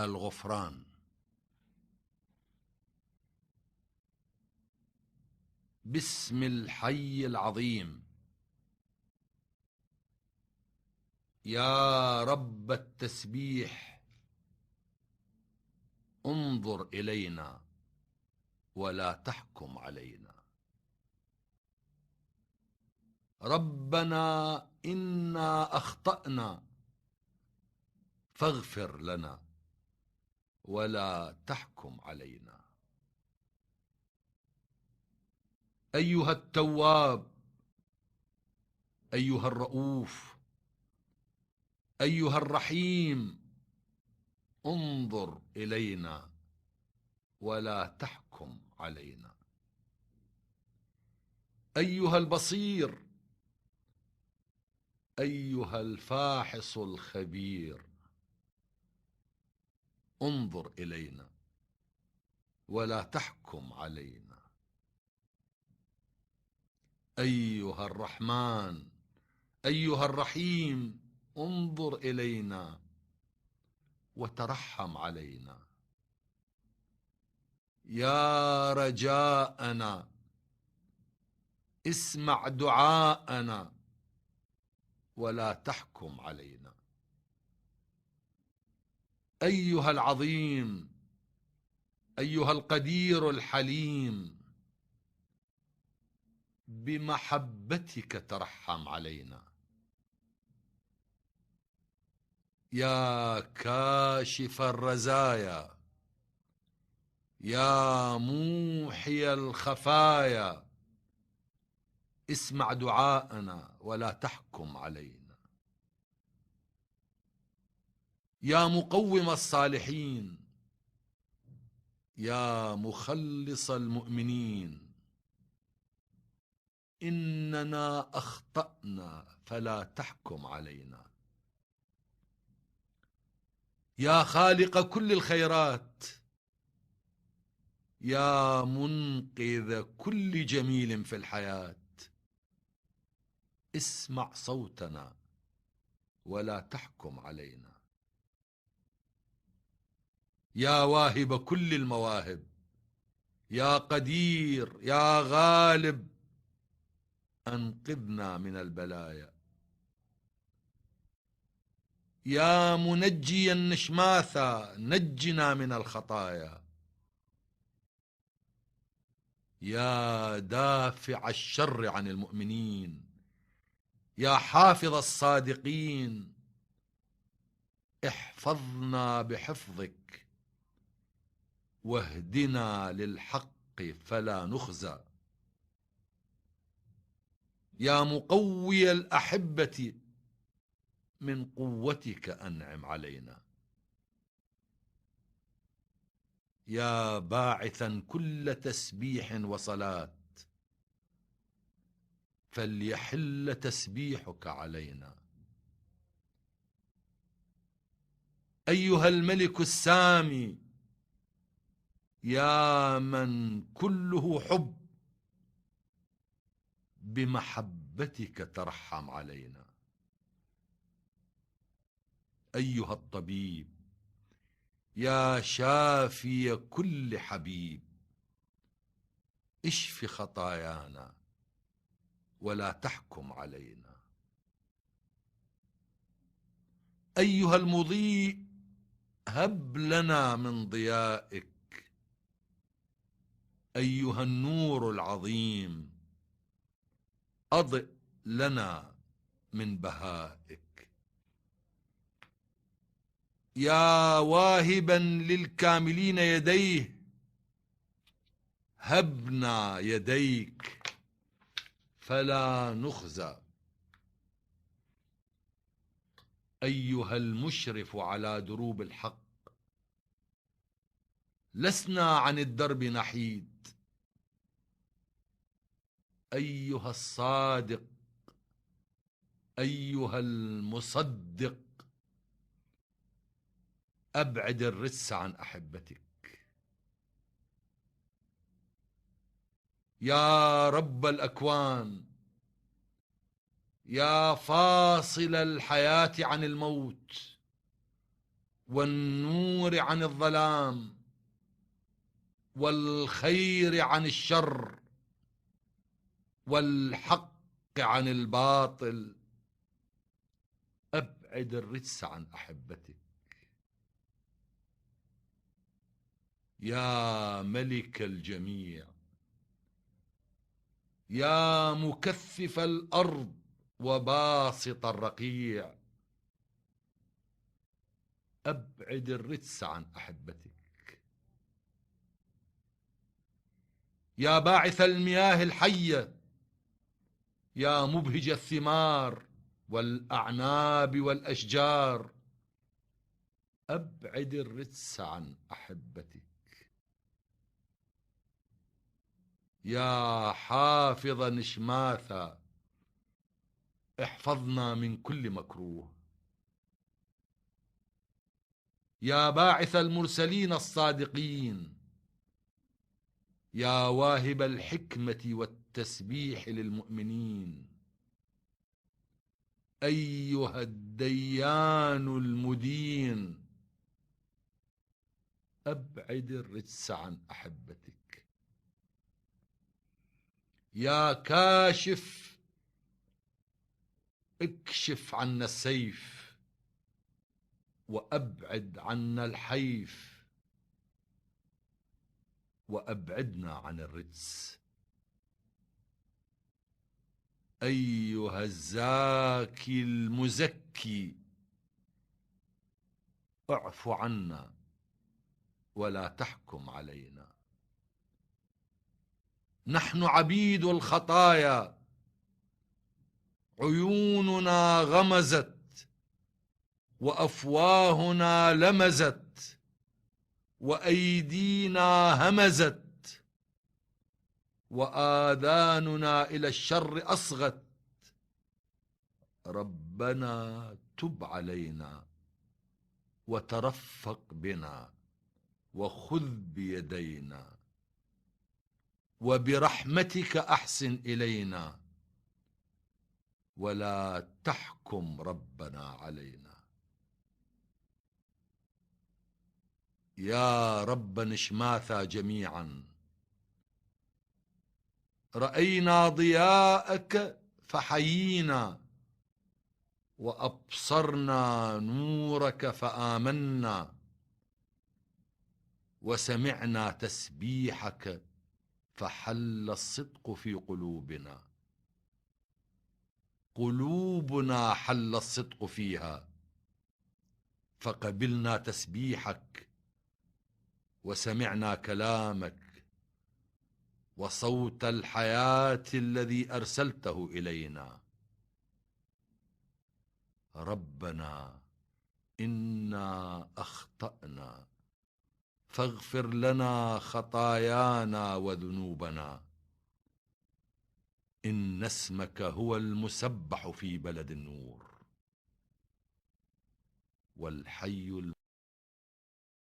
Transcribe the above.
الغفران. باسم الحي العظيم. يا رب التسبيح، انظر إلينا ولا تحكم علينا. ربنا إنا أخطأنا فاغفر لنا ولا تحكم علينا. أيها التواب، أيها الرؤوف، أيها الرحيم، انظر إلينا ولا تحكم علينا. أيها البصير، أيها الفاحص الخبير، انظر إلينا ولا تحكم علينا. أيها الرحمن، أيها الرحيم، انظر إلينا وترحم علينا. يا رجاءنا، اسمع دعاءنا ولا تحكم علينا. أيها العظيم، أيها القدير الحليم، بمحبتك ترحم علينا. يا كاشف الرزايا، يا موحي الخفايا، اسمع دعاءنا ولا تحكم علينا. يا مقوم الصالحين، يا مخلص المؤمنين، إننا أخطأنا فلا تحكم علينا. يا خالق كل الخيرات، يا منقذ كل جميل في الحياة، اسمع صوتنا ولا تحكم علينا. يا واهب كل المواهب، يا قدير، يا غالب، أنقذنا من البلايا. يا منجي النشماثا، نجنا من الخطايا. يا دافع الشر عن المؤمنين، يا حافظ الصادقين، احفظنا بحفظك واهدنا للحق فلا نخزى. يا مقوي الأحبة، من قوتك أنعم علينا. يا باعثا كل تسبيح وصلاة، فليحل تسبيحك علينا. أيها الملك السامي، يا من كله حب، بمحبتك ترحم علينا. أيها الطبيب، يا شافي كل حبيب، اشف خطايانا ولا تحكم علينا. أيها المضيء، هب لنا من ضيائك. أيها النور العظيم، أضئ لنا من بهائك. يا واهبا للكاملين يديه، هبنا يديك فلا نخزى. أيها المشرف على دروب الحق، لسنا عن الدرب نحيد. أيها الصادق، أيها المصدق، أبعد الرس عن أحبتك. يا رب الأكوان، يا فاصل الحياة عن الموت، والنور عن الظلام، والخير عن الشر، والحق عن الباطل. أبعد الرجس عن أحبتك. يا ملك الجميع، يا مكثف الأرض وباسط الرقيع، أبعد الرجس عن أحبتك. يا باعث المياه الحية، يا مبهج الثمار والأعناب والأشجار، أبعد الرجس عن أحبتك. يا حافظ نشماثا، احفظنا من كل مكروه. يا باعث المرسلين الصادقين، يا واهب الحكمة والتسبيح للمؤمنين، أيها الديان المدين، أبعد الرجس عن أحبتك. يا كاشف، اكشف عنا السيف وأبعد عنا الحيف، وأبعدنا عن الرجس. أيها الزاكي المزكي، اعف عنا ولا تحكم علينا. نحن عبيد الخطايا، عيوننا غمزت وأفواهنا لمزت وأيدينا همزت وآذاننا إلى الشر أصغت. ربنا تب علينا وترفق بنا وخذ بيدينا، وبرحمتك أحسن إلينا ولا تحكم ربنا علينا. يا رب نشماثا جميعا، رأينا ضياءك فحيينا، وأبصرنا نورك فآمنا، وسمعنا تسبيحك فحل الصدق في قلوبنا. قلوبنا حل الصدق فيها، فقبلنا تسبيحك وسمعنا كلامك وصوت الحياة الذي أرسلته إلينا. ربنا إنا أخطأنا فاغفر لنا خطايانا وذنوبنا، إن اسمك هو المسبح في بلد النور والحي